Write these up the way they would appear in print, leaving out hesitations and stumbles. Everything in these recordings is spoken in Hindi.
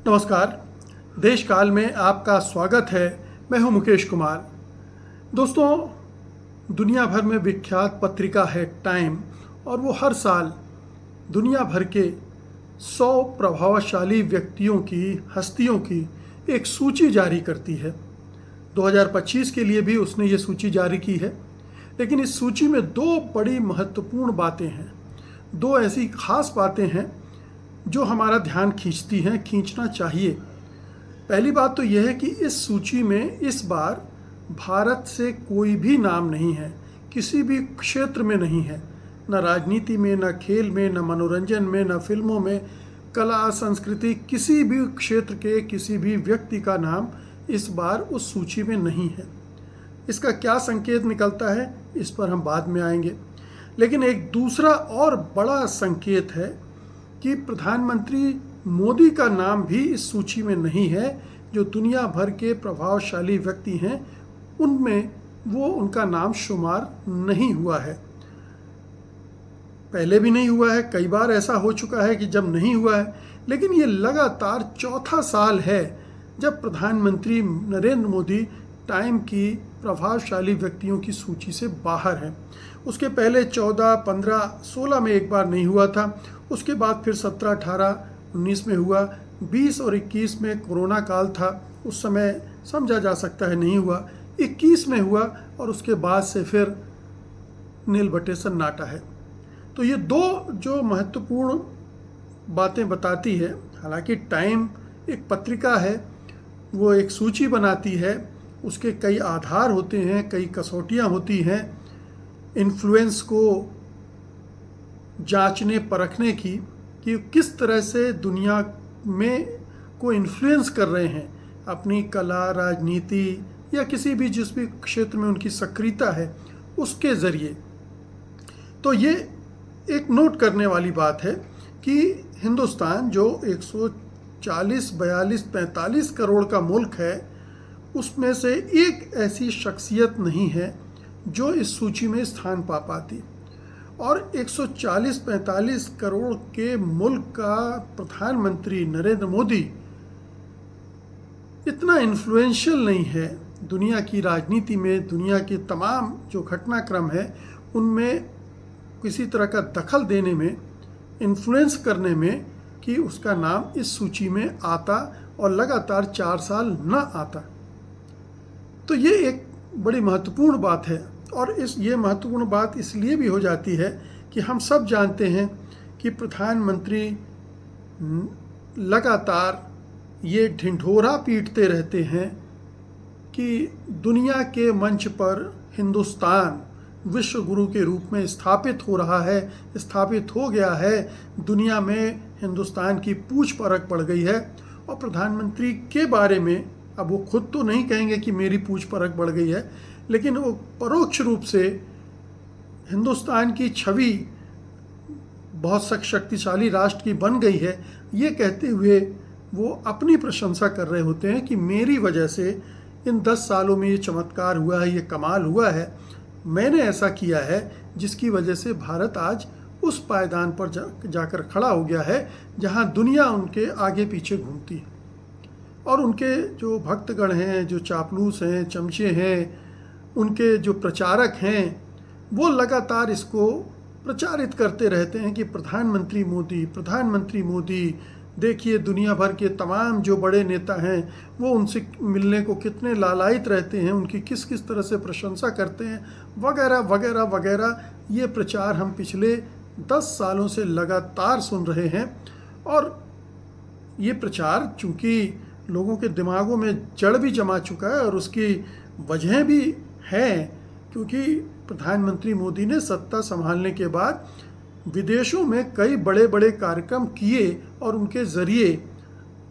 नमस्कार। देश काल में आपका स्वागत है। मैं हूं मुकेश कुमार। दोस्तों, दुनिया भर में विख्यात पत्रिका है टाइम, और वो हर साल दुनिया भर के 100 प्रभावशाली व्यक्तियों की, हस्तियों की एक सूची जारी करती है। 2025 के लिए भी उसने ये सूची जारी की है। लेकिन इस सूची में दो बड़ी महत्वपूर्ण बातें हैं, दो ऐसी खास बातें हैं जो हमारा ध्यान खींचती हैं, खींचना चाहिए। पहली बात तो यह है कि इस सूची में इस बार भारत से कोई भी नाम नहीं है, किसी भी क्षेत्र में नहीं है, न राजनीति में, न खेल में, न मनोरंजन में, न फिल्मों में, कला संस्कृति, किसी भी क्षेत्र के किसी भी व्यक्ति का नाम इस बार उस सूची में नहीं है। इसका क्या संकेत निकलता है, इस पर हम बाद में आएंगे। लेकिन एक दूसरा और बड़ा संकेत है कि प्रधानमंत्री मोदी का नाम भी इस सूची में नहीं है। जो दुनिया भर के प्रभावशाली व्यक्ति हैं उनमें उनका नाम शुमार नहीं हुआ है। पहले भी नहीं हुआ है, कई बार ऐसा हो चुका है कि जब नहीं हुआ है। लेकिन ये लगातार चौथा साल है जब प्रधानमंत्री नरेंद्र मोदी टाइम की प्रभावशाली व्यक्तियों की सूची से बाहर है। उसके पहले 14, 15, 16 में एक बार नहीं हुआ था। उसके बाद फिर 17, 18, 19 में हुआ। 20 और 21 में कोरोना काल था, उस समय समझा जा सकता है नहीं हुआ। 21 में हुआ और उसके बाद से फिर नील बटे सन्नाटा है। तो ये दो जो महत्वपूर्ण बातें बताती है। हालांकि टाइम एक पत्रिका है, वो एक सूची बनाती है, उसके कई आधार होते हैं, कई कसौटियाँ होती हैं इन्फ्लुएंस को जांचने परखने की, कि किस तरह से दुनिया में को इन्फ्लुएंस कर रहे हैं अपनी कला, राजनीति या किसी भी जिस भी क्षेत्र में उनकी सक्रियता है उसके ज़रिए। तो ये एक नोट करने वाली बात है कि हिंदुस्तान जो 140, 42, 45 करोड़ का मुल्क है, उसमें से एक ऐसी शख्सियत नहीं है जो इस सूची में स्थान पा पाती। और 140-45 करोड़ के मुल्क का प्रधानमंत्री नरेंद्र मोदी इतना इन्फ्लुएंशियल नहीं है दुनिया की राजनीति में, दुनिया के तमाम जो घटनाक्रम है उनमें किसी तरह का दखल देने में, इन्फ्लुएंस करने में, कि उसका नाम इस सूची में आता और लगातार 4 साल न आता। तो ये एक बड़ी महत्वपूर्ण बात है। और ये महत्वपूर्ण बात इसलिए भी हो जाती है कि हम सब जानते हैं कि प्रधानमंत्री लगातार ये ढिंढोरा पीटते रहते हैं कि दुनिया के मंच पर हिंदुस्तान विश्व गुरु के रूप में स्थापित हो रहा है, स्थापित हो गया है। दुनिया में हिंदुस्तान की पूछ परख बढ़ गई है। और प्रधानमंत्री के बारे में अब वो खुद तो नहीं कहेंगे कि मेरी पूछ परख बढ़ गई है, लेकिन वो परोक्ष रूप से हिंदुस्तान की छवि बहुत शक्तिशाली राष्ट्र की बन गई है, ये कहते हुए वो अपनी प्रशंसा कर रहे होते हैं कि मेरी वजह से इन 10 सालों में ये चमत्कार हुआ है, ये कमाल हुआ है, मैंने ऐसा किया है जिसकी वजह से भारत आज उस पायदान पर जाकर खड़ा हो गया है जहां दुनिया उनके आगे पीछे घूमती है। और उनके जो भक्तगण हैं, जो चापलूस हैं, चमचे हैं, उनके जो प्रचारक हैं, वो लगातार इसको प्रचारित करते रहते हैं कि प्रधानमंत्री मोदी, प्रधानमंत्री मोदी, देखिए दुनिया भर के तमाम जो बड़े नेता हैं वो उनसे मिलने को कितने लालायित रहते हैं, उनकी किस किस तरह से प्रशंसा करते हैं, वगैरह वगैरह वगैरह। ये प्रचार हम पिछले 10 सालों से लगातार सुन रहे हैं। और ये प्रचार चूँकि लोगों के दिमागों में जड़ भी जमा चुका है और उसकी वजह भी है, क्योंकि प्रधानमंत्री मोदी ने सत्ता संभालने के बाद विदेशों में कई बड़े बड़े कार्यक्रम किए और उनके ज़रिए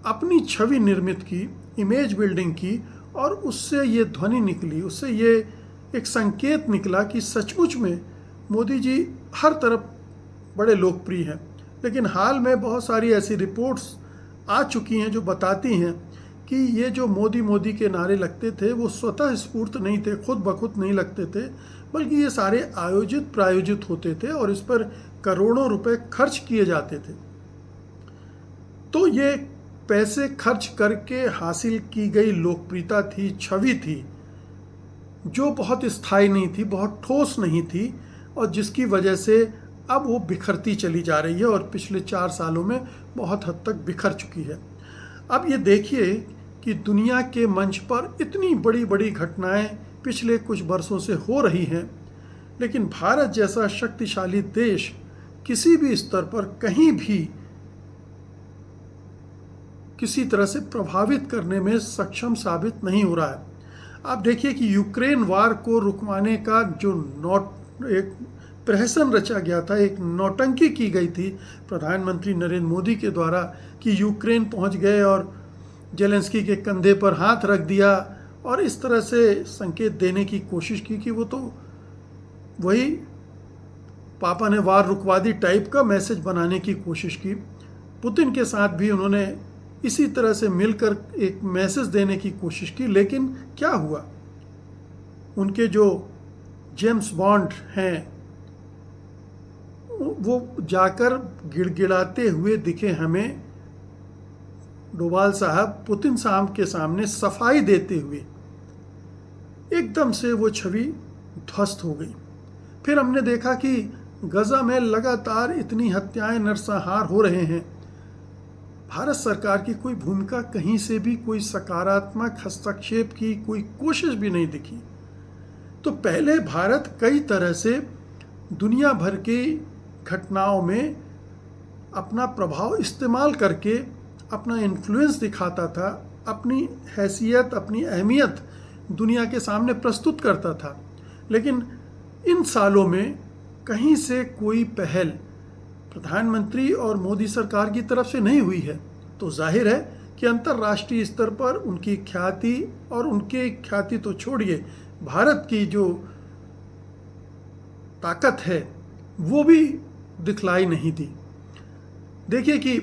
अपनी छवि निर्मित की, इमेज बिल्डिंग की, और उससे ये ध्वनि निकली, उससे ये एक संकेत निकला कि सचमुच में मोदी जी हर तरफ बड़े लोकप्रिय हैं। लेकिन हाल में बहुत सारी ऐसी रिपोर्ट्स आ चुकी हैं जो बताती हैं कि ये जो मोदी मोदी के नारे लगते थे वो स्वतः स्फूर्त नहीं थे, खुद ब खुद नहीं लगते थे, बल्कि ये सारे आयोजित प्रायोजित होते थे और इस पर करोड़ों रुपए खर्च किए जाते थे। तो ये पैसे खर्च करके हासिल की गई लोकप्रियता थी, छवि थी, जो बहुत स्थायी नहीं थी, बहुत ठोस नहीं थी, और जिसकी वजह से अब वो बिखरती चली जा रही है और पिछले 4 सालों में बहुत हद तक बिखर चुकी है। अब ये देखिए कि दुनिया के मंच पर इतनी बड़ी बड़ी घटनाएं पिछले कुछ वर्षों से हो रही हैं, लेकिन भारत जैसा शक्तिशाली देश किसी भी स्तर पर कहीं भी किसी तरह से प्रभावित करने में सक्षम साबित नहीं हो रहा है। आप देखिए कि यूक्रेन वार को रुकवाने का जो एक प्रहसन रचा गया था, एक नौटंकी की गई थी प्रधानमंत्री नरेंद्र मोदी के द्वारा कि यूक्रेन पहुंच गए और जेलेंस्की के कंधे पर हाथ रख दिया और इस तरह से संकेत देने की कोशिश की कि वो तो वही पापा ने वार रुकवा दी टाइप का मैसेज बनाने की कोशिश की। पुतिन के साथ भी उन्होंने इसी तरह से मिलकर एक मैसेज देने की कोशिश की, लेकिन क्या हुआ? उनके जो जेम्स बॉन्ड हैं वो जाकर गिड़गिड़ाते हुए दिखे हमें डोभाल साहब पुतिन साहब के सामने सफाई देते हुए। एकदम से वो छवि ध्वस्त हो गई। फिर हमने देखा कि गजा में लगातार इतनी हत्याएं, नरसंहार हो रहे हैं। भारत सरकार की कोई भूमिका, कहीं से भी कोई सकारात्मक हस्तक्षेप की कोई कोशिश भी नहीं दिखी। तो पहले भारत कई तरह से दुनिया भर की घटनाओं में अपना प्रभाव इस्तेमाल करके अपना इन्फ्लुएंस दिखाता था, अपनी हैसियत, अपनी अहमियत दुनिया के सामने प्रस्तुत करता था। लेकिन इन सालों में कहीं से कोई पहल प्रधानमंत्री और मोदी सरकार की तरफ से नहीं हुई है। तो जाहिर है कि अंतर्राष्ट्रीय स्तर पर उनकी ख्याति, और उनके ख्याति तो छोड़िए, भारत की जो ताकत है वो भी दिखलाई नहीं दी। देखिए कि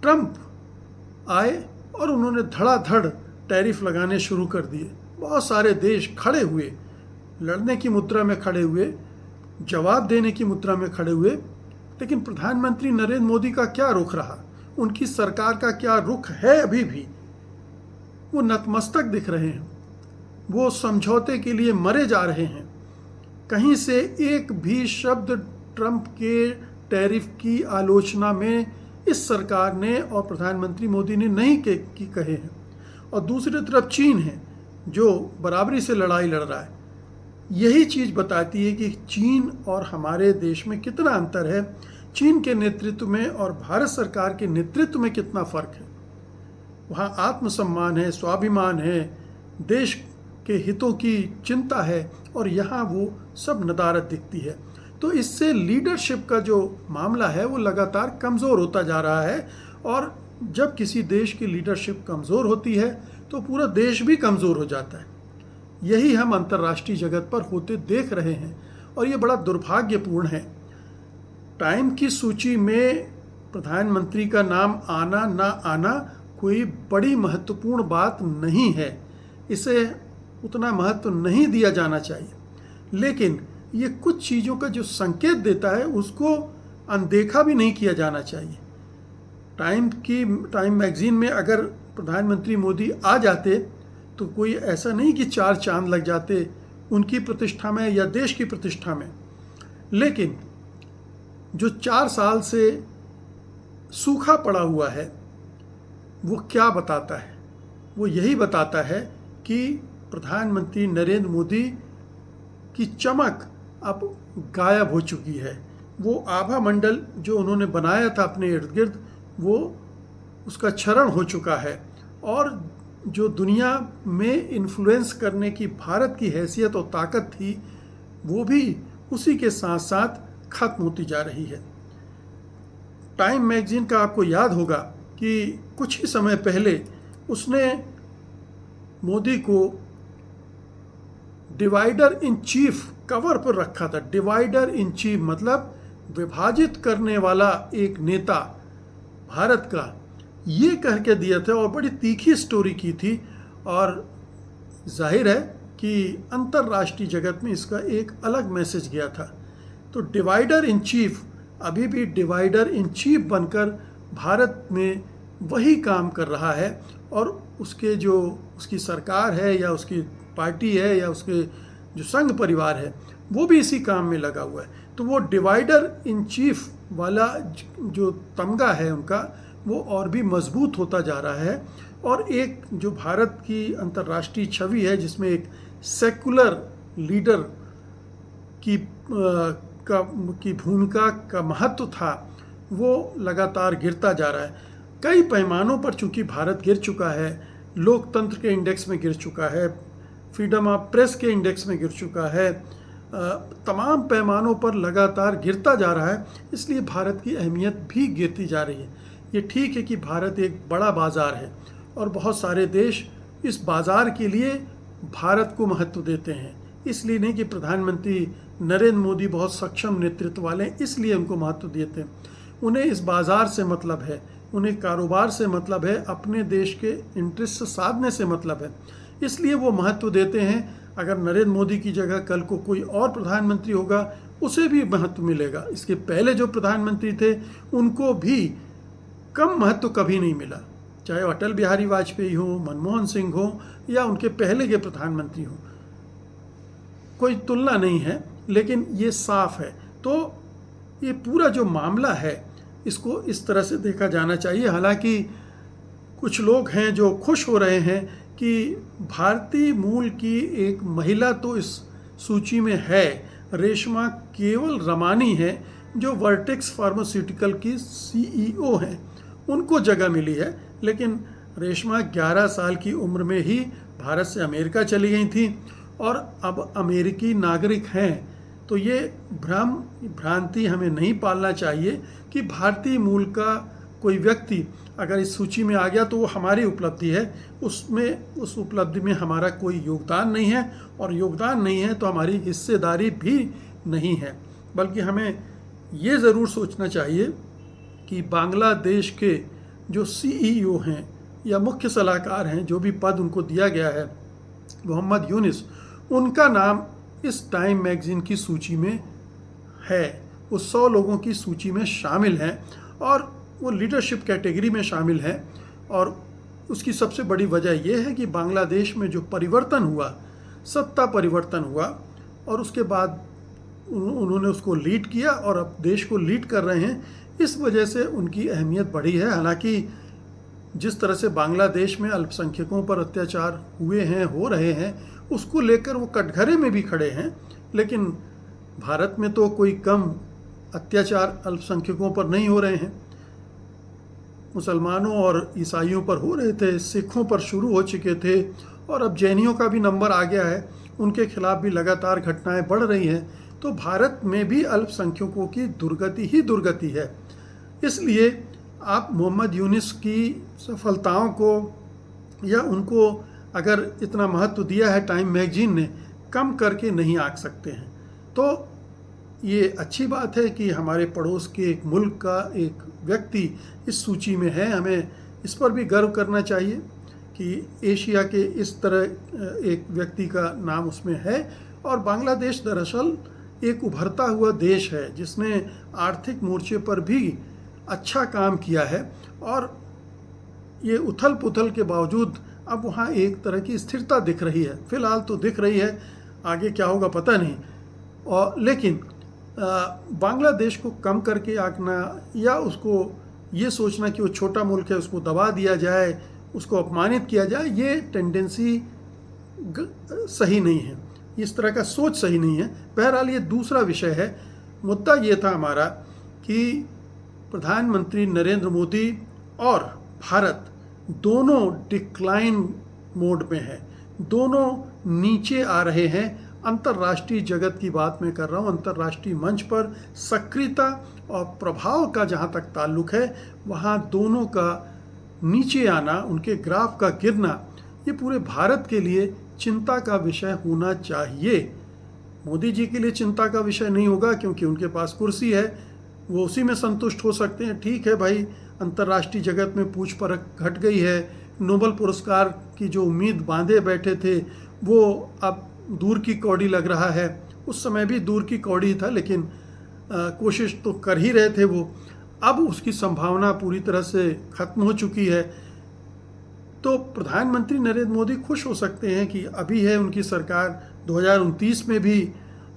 ट्रंप आए और उन्होंने धड़ाधड़ टैरिफ लगाने शुरू कर दिए। बहुत सारे देश खड़े हुए, लड़ने की मुद्रा में खड़े हुए, जवाब देने की मुद्रा में खड़े हुए। लेकिन प्रधानमंत्री नरेंद्र मोदी का क्या रुख रहा, उनकी सरकार का क्या रुख है? अभी भी वो नतमस्तक दिख रहे हैं, वो समझौते के लिए मरे जा रहे हैं। कहीं से एक भी शब्द ट्रंप के टैरिफ की आलोचना में इस सरकार ने और प्रधानमंत्री मोदी ने नहीं कहे हैं। और दूसरी तरफ चीन है जो बराबरी से लड़ाई लड़ रहा है। यही चीज़ बताती है कि चीन और हमारे देश में कितना अंतर है, चीन के नेतृत्व में और भारत सरकार के नेतृत्व में कितना फ़र्क है। वहाँ आत्मसम्मान है, स्वाभिमान है, देश के हितों की चिंता है, और यहाँ वो सब नदारत दिखती है। तो इससे लीडरशिप का जो मामला है वो लगातार कमज़ोर होता जा रहा है, और जब किसी देश की लीडरशिप कमज़ोर होती है तो पूरा देश भी कमज़ोर हो जाता है। यही हम अंतर्राष्ट्रीय जगत पर होते देख रहे हैं, और ये बड़ा दुर्भाग्यपूर्ण है। टाइम की सूची में प्रधानमंत्री का नाम आना ना आना कोई बड़ी महत्वपूर्ण बात नहीं है, इसे उतना महत्व नहीं दिया जाना चाहिए। लेकिन ये कुछ चीज़ों का जो संकेत देता है उसको अनदेखा भी नहीं किया जाना चाहिए। टाइम मैगज़ीन में अगर प्रधानमंत्री मोदी आ जाते तो कोई ऐसा नहीं कि 4 चांद लग जाते उनकी प्रतिष्ठा में या देश की प्रतिष्ठा में। लेकिन जो 4 साल से सूखा पड़ा हुआ है वो क्या बताता है? वो यही बताता है कि प्रधानमंत्री नरेंद्र मोदी की चमक अब गायब हो चुकी है। वो आभा मंडल जो उन्होंने बनाया था अपने इर्द गिर्द, वो उसका क्षरण हो चुका है, और जो दुनिया में इन्फ्लुएंस करने की भारत की हैसियत और ताकत थी वो भी उसी के साथ साथ खत्म होती जा रही है। टाइम मैगज़ीन का आपको याद होगा कि कुछ ही समय पहले उसने मोदी को डिवाइडर इन चीफ कवर पर रखा था। डिवाइडर इन चीफ मतलब विभाजित करने वाला एक नेता भारत का, ये कह के दिया था, और बड़ी तीखी स्टोरी की थी। और जाहिर है कि अंतर्राष्ट्रीय जगत में इसका एक अलग मैसेज गया था। तो डिवाइडर इन चीफ अभी भी डिवाइडर इन चीफ बनकर भारत में वही काम कर रहा है और उसकी सरकार है या उसकी पार्टी है या उसके जो संघ परिवार है वो भी इसी काम में लगा हुआ है। तो वो डिवाइडर इन चीफ वाला जो तमगा है उनका, वो और भी मजबूत होता जा रहा है। और एक जो भारत की अंतर्राष्ट्रीय छवि है जिसमें एक सेकुलर लीडर की भूमिका का महत्व था, वो लगातार गिरता जा रहा है। कई पैमानों पर चूंकि भारत गिर चुका है, लोकतंत्र के इंडेक्स में गिर चुका है, फ्रीडम ऑफ प्रेस के इंडेक्स में गिर चुका है, तमाम पैमानों पर लगातार गिरता जा रहा है, इसलिए भारत की अहमियत भी गिरती जा रही है। ये ठीक है कि भारत एक बड़ा बाज़ार है और बहुत सारे देश इस बाज़ार के लिए भारत को महत्व देते हैं। इसलिए नहीं कि प्रधानमंत्री नरेंद्र मोदी बहुत सक्षम नेतृत्व वाले हैं इसलिए उनको महत्व देते हैं। उन्हें इस बाज़ार से मतलब है, उन्हें कारोबार से मतलब है, अपने देश के इंटरेस्ट साधने से मतलब है, इसलिए वो महत्व देते हैं। अगर नरेंद्र मोदी की जगह कल को कोई और प्रधानमंत्री होगा उसे भी महत्व मिलेगा। इसके पहले जो प्रधानमंत्री थे उनको भी कम महत्व कभी नहीं मिला, चाहे अटल बिहारी वाजपेयी हो, मनमोहन सिंह हो या उनके पहले के प्रधानमंत्री हो, कोई तुलना नहीं है। लेकिन ये साफ है। तो ये पूरा जो मामला है इसको इस तरह से देखा जाना चाहिए। हालांकि कुछ लोग हैं जो खुश हो रहे हैं कि भारतीय मूल की एक महिला तो इस सूची में है, रेशमा केवल रमानी है जो वर्टेक्स फार्मास्यूटिकल की CEO हैं, उनको जगह मिली है। लेकिन रेशमा 11 साल की उम्र में ही भारत से अमेरिका चली गई थी और अब अमेरिकी नागरिक हैं। तो ये भ्रांति हमें नहीं पालना चाहिए कि भारतीय मूल का कोई व्यक्ति अगर इस सूची में आ गया तो वो हमारी उपलब्धि है, उस उपलब्धि में हमारा कोई योगदान नहीं है, और योगदान नहीं है तो हमारी हिस्सेदारी भी नहीं है। बल्कि हमें ये ज़रूर सोचना चाहिए कि बांग्लादेश के जो CEO हैं या मुख्य सलाहकार हैं, जो भी पद उनको दिया गया है, मोहम्मद यूनिस, उनका नाम इस टाइम मैगज़ीन की सूची में है। वो 100 लोगों की सूची में शामिल हैं और वो लीडरशिप कैटेगरी में शामिल हैं। और उसकी सबसे बड़ी वजह यह है कि बांग्लादेश में जो परिवर्तन हुआ, सत्ता परिवर्तन हुआ, और उसके बाद उन्होंने उसको लीड किया और अब देश को लीड कर रहे हैं। इस वजह से उनकी अहमियत बढ़ी है। हालांकि जिस तरह से बांग्लादेश में अल्पसंख्यकों पर अत्याचार हुए हैं, हो रहे हैं, उसको लेकर वो कटघरे में भी खड़े हैं। लेकिन भारत में तो कोई कम अत्याचार अल्पसंख्यकों पर नहीं हो रहे हैं। मुसलमानों और ईसाइयों पर हो रहे थे, सिखों पर शुरू हो चुके थे, और अब जैनियों का भी नंबर आ गया है, उनके खिलाफ भी लगातार घटनाएं बढ़ रही हैं। तो भारत में भी अल्पसंख्यकों की दुर्गति ही दुर्गति है। इसलिए आप मोहम्मद यूनिस की सफलताओं को या उनको अगर इतना महत्व दिया है टाइम मैगजीन ने, कम करके नहीं आंक सकते हैं। तो ये अच्छी बात है कि हमारे पड़ोस के एक मुल्क का एक व्यक्ति इस सूची में है। हमें इस पर भी गर्व करना चाहिए कि एशिया के इस तरह एक व्यक्ति का नाम उसमें है। और बांग्लादेश दरअसल एक उभरता हुआ देश है जिसने आर्थिक मोर्चे पर भी अच्छा काम किया है, और ये उथल पुथल के बावजूद अब वहाँ एक तरह की स्थिरता दिख रही है। फिलहाल तो दिख रही है, आगे क्या होगा पता नहीं। और लेकिन बांग्लादेश को कम करके आंकना या उसको ये सोचना कि वो छोटा मुल्क है, उसको दबा दिया जाए, उसको अपमानित किया जाए, ये टेंडेंसी सही नहीं है। इस तरह का सोच सही नहीं है। बहरहाल ये दूसरा विषय है। मुद्दा ये था हमारा कि प्रधानमंत्री नरेंद्र मोदी और भारत दोनों डिक्लाइन मोड में है, दोनों नीचे आ रहे हैं। अंतर्राष्ट्रीय जगत की बात मैं कर रहा हूँ, अंतर्राष्ट्रीय मंच पर सक्रियता और प्रभाव का जहाँ तक ताल्लुक है, वहाँ दोनों का नीचे आना, उनके ग्राफ का गिरना, ये पूरे भारत के लिए चिंता का विषय होना चाहिए। मोदी जी के लिए चिंता का विषय नहीं होगा क्योंकि उनके पास कुर्सी है, वो उसी में संतुष्ट हो सकते हैं। ठीक है भाई, अंतर्राष्ट्रीय जगत में पूछ परख घट गई है, नोबेल पुरस्कार की जो उम्मीद बांधे बैठे थे वो अब दूर की कौड़ी लग रहा है। उस समय भी दूर की कौड़ी था, लेकिन कोशिश तो कर ही रहे थे वो। अब उसकी संभावना पूरी तरह से खत्म हो चुकी है। तो प्रधानमंत्री नरेंद्र मोदी खुश हो सकते हैं कि अभी है उनकी सरकार, 2029 में भी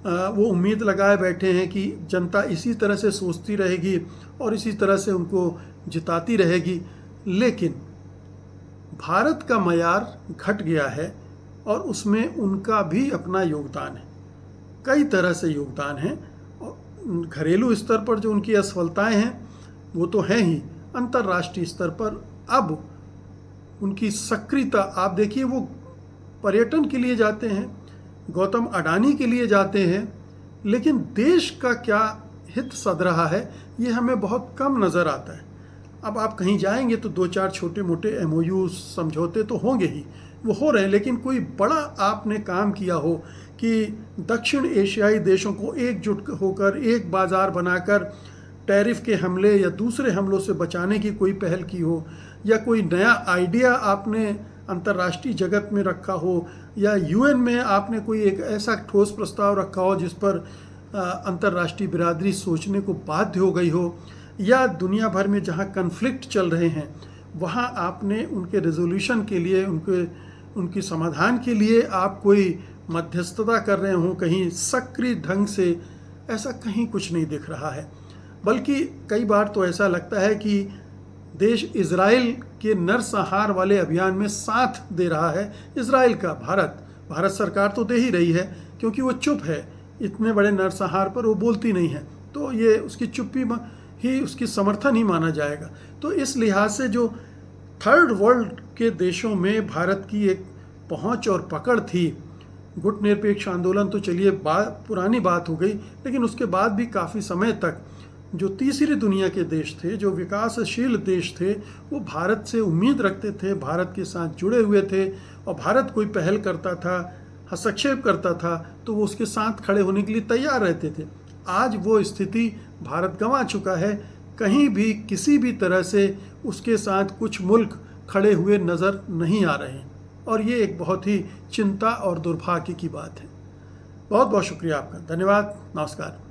वो उम्मीद लगाए बैठे हैं कि जनता इसी तरह से सोचती रहेगी और इसी तरह से उनको जिताती रहेगी। लेकिन भारत का मयार घट गया है और उसमें उनका भी अपना योगदान है, कई तरह से योगदान है। और घरेलू स्तर पर जो उनकी असफलताएं हैं वो तो हैं ही, अंतर्राष्ट्रीय स्तर पर अब उनकी सक्रियता आप देखिए, वो पर्यटन के लिए जाते हैं, गौतम अडानी के लिए जाते हैं, लेकिन देश का क्या हित सध रहा है ये हमें बहुत कम नज़र आता है। अब आप कहीं जाएंगे तो 2-4 छोटे मोटे MOU समझौते तो होंगे ही, वो हो रहे हैं, लेकिन कोई बड़ा आपने काम किया हो कि दक्षिण एशियाई देशों को एकजुट होकर एक बाज़ार बनाकर टैरिफ के हमले या दूसरे हमलों से बचाने की कोई पहल की हो, या कोई नया आइडिया आपने अंतर्राष्ट्रीय जगत में रखा हो, या UN में आपने कोई एक ऐसा ठोस प्रस्ताव रखा हो जिस पर अंतर्राष्ट्रीय बिरादरी सोचने को बाध्य हो गई हो, या दुनिया भर में जहां कन्फ्लिक्ट चल रहे हैं वहां आपने उनके रेजोल्यूशन के लिए, उनकी समाधान के लिए आप कोई मध्यस्थता कर रहे हों कहीं सक्रिय ढंग से, ऐसा कहीं कुछ नहीं दिख रहा है। बल्कि कई बार तो ऐसा लगता है कि देश इजराइल के नरसंहार वाले अभियान में साथ दे रहा है। इजराइल का भारत सरकार तो दे ही रही है, क्योंकि वो चुप है, इतने बड़े नरसंहार पर वो बोलती नहीं है, तो ये उसकी चुप्पी ही उसकी समर्थन ही माना जाएगा। तो इस लिहाज से जो थर्ड वर्ल्ड के देशों में भारत की एक पहुंच और पकड़ थी, गुट निरपेक्ष आंदोलन तो चलिए पुरानी बात हो गई, लेकिन उसके बाद भी काफ़ी समय तक जो तीसरी दुनिया के देश थे, जो विकासशील देश थे, वो भारत से उम्मीद रखते थे, भारत के साथ जुड़े हुए थे, और भारत कोई पहल करता था, हस्तक्षेप करता था, तो वो उसके साथ खड़े होने के लिए तैयार रहते थे। आज वो स्थिति भारत गंवा चुका है, कहीं भी किसी भी तरह से उसके साथ कुछ मुल्क खड़े हुए नज़र नहीं आ रहे हैं, और ये एक बहुत ही चिंता और दुर्भाग्य की बात है। बहुत बहुत शुक्रिया आपका, धन्यवाद, नमस्कार।